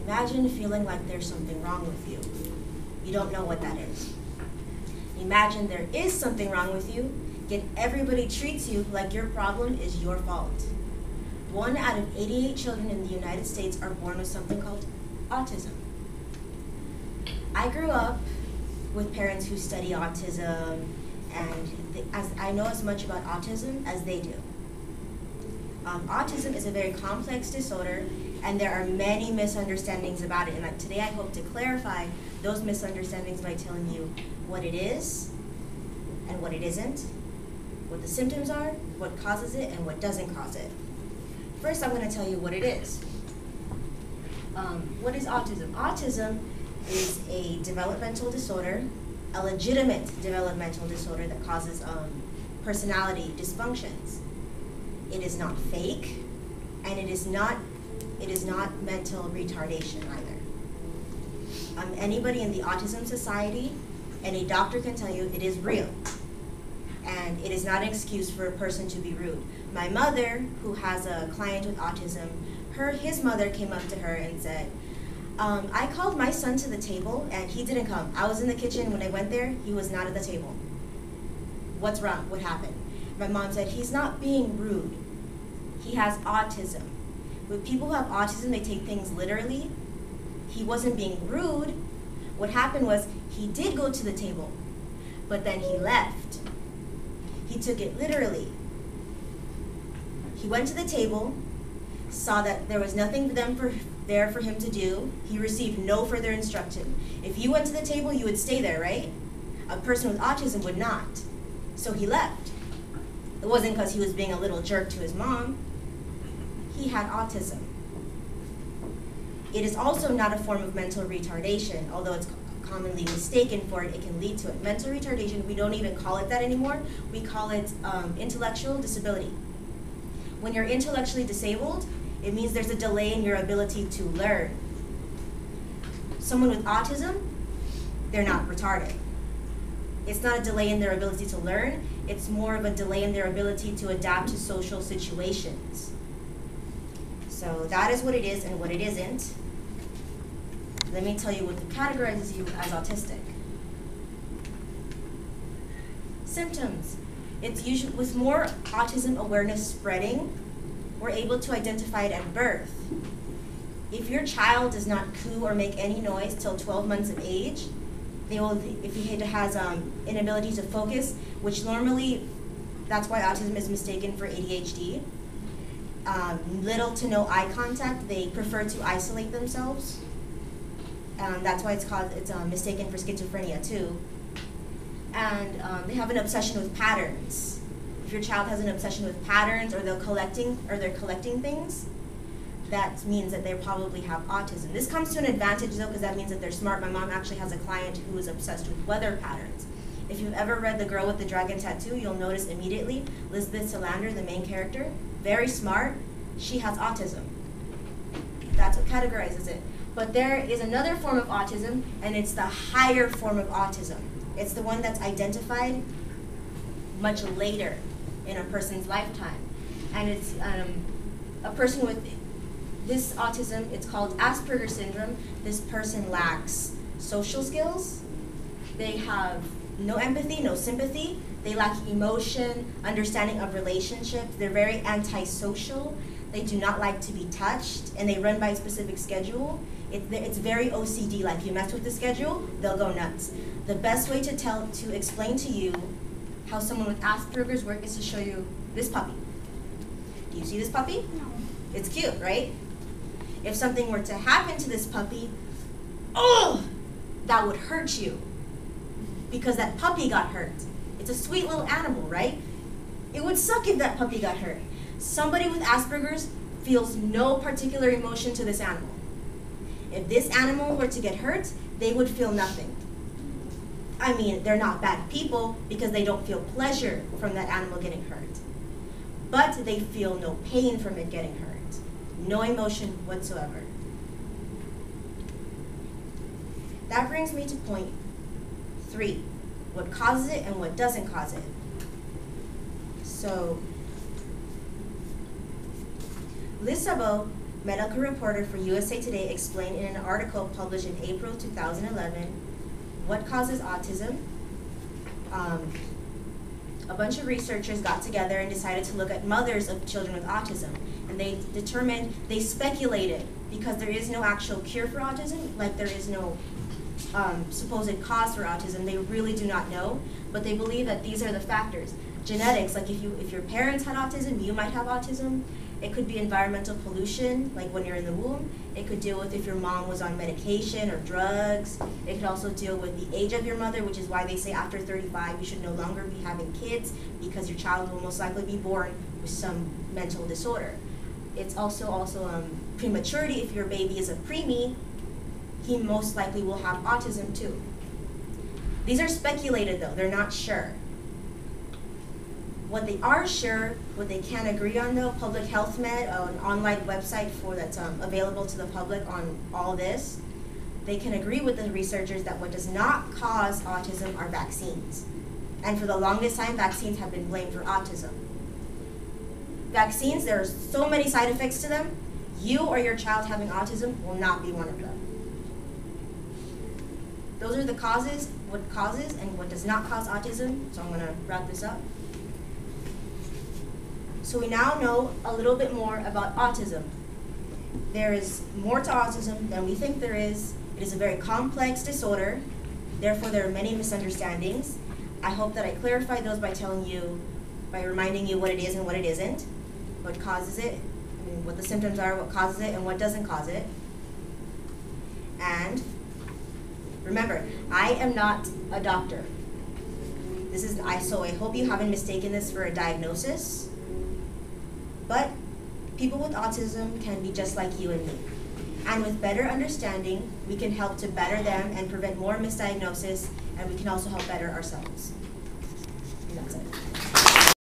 Imagine feeling like there's something wrong with you. You don't know what that is. Imagine there is something wrong with you, yet everybody treats you like your problem is your fault. 1 out of 88 children in the United States are born with something called autism. I grew up with parents who study autism, and I know as much about autism as they do. Autism is a very complex disorder, and there are many misunderstandings about it. And today I hope to clarify those misunderstandings by telling you what it is and what it isn't, what the symptoms are, what causes it, and what doesn't cause it. First, I'm going to tell you what it is. What is autism? Autism is a developmental disorder, a legitimate developmental disorder that causes personality dysfunctions. It is not fake, and it is not mental retardation either. Anybody in the Autism Society and a doctor can tell you it is real, and it is not an excuse for a person to be rude. My mother, who has a client with autism, his mother came up to her and said, I called my son to the table and he didn't come. I was in the kitchen when I went there, he was not at the table. What's wrong? What happened? My mom said, he's not being rude. He has autism. With people who have autism, they take things literally. He wasn't being rude. What happened was he did go to the table, but then he left. He took it literally. He went to the table, saw that there was nothing there for him to do. He received no further instruction. If you went to the table, you would stay there, right? A person with autism would not. So he left. It wasn't because he was being a little jerk to his mom. He had autism. It is also not a form of mental retardation, although it's commonly mistaken for it, it can lead to it. Mental retardation, we don't even call it that anymore. We call it intellectual disability. When you're intellectually disabled, it means there's a delay in your ability to learn. Someone with autism, they're not retarded. It's not a delay in their ability to learn, it's more of a delay in their ability to adapt to social situations. So that is what it is and what it isn't. Let me tell you what categorizes you as autistic. Symptoms. It's usually, with more autism awareness spreading, we're able to identify it at birth. If your child does not coo or make any noise till 12 months of age, if he has inability to focus, which normally, that's why autism is mistaken for ADHD. Little to no eye contact, they prefer to isolate themselves. That's why it's mistaken for schizophrenia too. And they have an obsession with patterns. If your child has an obsession with patterns, or they're collecting things, that means that they probably have autism. This comes to an advantage though, because that means that they're smart. My mom actually has a client who is obsessed with weather patterns. If you've ever read The Girl with the Dragon Tattoo, you'll notice immediately Lisbeth Salander, the main character, very smart, she has autism. That's what categorizes it. But there is another form of autism, and it's the higher form of autism. It's the one that's identified much later in a person's lifetime. And it's a person with this autism, it's called Asperger's syndrome. This person lacks social skills. They have no empathy, no sympathy. They lack emotion, understanding of relationships. They're very antisocial. They do not like to be touched, and they run by a specific schedule. It's very OCD, like you mess with the schedule, they'll go nuts. The best way to explain to you how someone with Asperger's work is to show you this puppy. Do you see this puppy? No. It's cute, right? If something were to happen to this puppy, oh, that would hurt you because that puppy got hurt. It's a sweet little animal, right? It would suck if that puppy got hurt. Somebody with Asperger's feels no particular emotion to this animal. If this animal were to get hurt, they would feel nothing. I mean, they're not bad people because they don't feel pleasure from that animal getting hurt. But they feel no pain from it getting hurt. No emotion whatsoever. That brings me to point 3. What causes it and what doesn't cause it. So, Liz Szabó medical reporter for USA Today explained in an article published in April 2011 what causes autism. A bunch of researchers got together and decided to look at mothers of children with autism. And they speculated, because there is no actual cure for autism, like there is no supposed cause for autism, they really do not know, but they believe that these are the factors. Genetics, like if your parents had autism, you might have autism. It could be environmental pollution, like when you're in the womb. It could deal with if your mom was on medication or drugs. It could also deal with the age of your mother, which is why they say after 35 you should no longer be having kids, because your child will most likely be born with some mental disorder. It's also prematurity. If your baby is a preemie, he most likely will have autism too. These are speculated though, they're not sure. What they are sure, what they can agree on though, Public Health Med, an online website that's available to the public on all this, they can agree with the researchers that what does not cause autism are vaccines. And for the longest time, vaccines have been blamed for autism. Vaccines, there are so many side effects to them. You or your child having autism will not be one of them. Those are the causes, what causes and what does not cause autism. So I'm going to wrap this up. So we now know a little bit more about autism. There is more to autism than we think there is. It is a very complex disorder. Therefore, there are many misunderstandings. I hope that I clarified those by reminding you what it is and what it isn't, what causes it, what the symptoms are, what causes it, and what doesn't cause it. And remember, I am not a doctor. So I hope you haven't mistaken this for a diagnosis. But people with autism can be just like you and me. And with better understanding, we can help to better them and prevent more misdiagnosis, and we can also help better ourselves. And that's it.